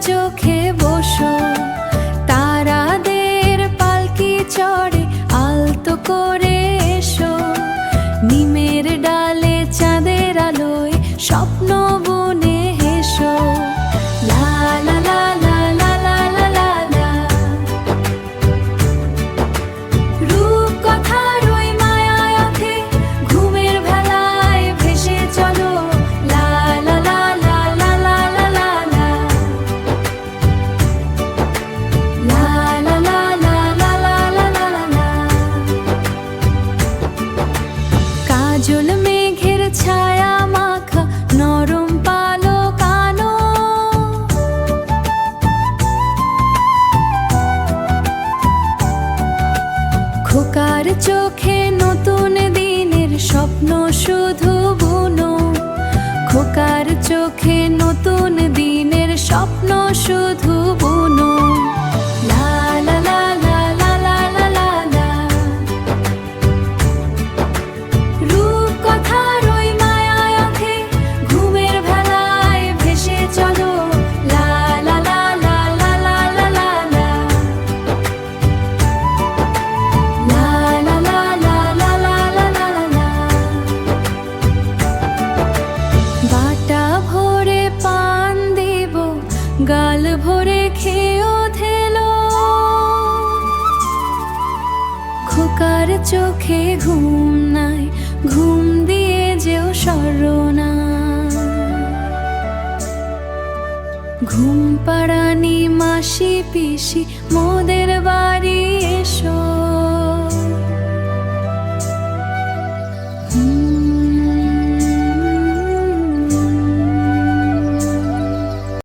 চোখে বসো, তারাদের পালকি চড়ে আলতো করে এসো। নিমের ডালে চাঁদের আলোয় স্বপ্ন বুনে হেসো। লা লা লা লা লা লা লা লা লা। রূপকথার ওই মায়ায় আঁখে ঘুমের ভেলায় ভেসে চলো। লা লা লা লা লা লা লা লা লা। লা লা লা লা লা লা লা লা লা। কাজল মেঘের ছায়া মাখা নরম পালক আনো। খোকার চোখে নতুন দিনের স্বপ্ন শুধু বুনো। খোকার চোখে নতুন দিনের স্বপ্ন শুধু বুনো। লা লা লা লা লা লা লা লা লা। রূপকথার ওই মায়ায় আঁখে ঘুমের ভেলায় ভেসে চলো। লা লা লা লা লা লা লা লা লা। লা লা লা লা লা লা লা লা লা। বাটা ভরে পান দেব, গাল ভরে খেয়েও ধেলো। খোকার চোখে ঘুম নাই, ঘুম দিয়ে যেও সরনা। ঘুম পাড়ানি মাসি পিসি মোদের বাড়ি এসো।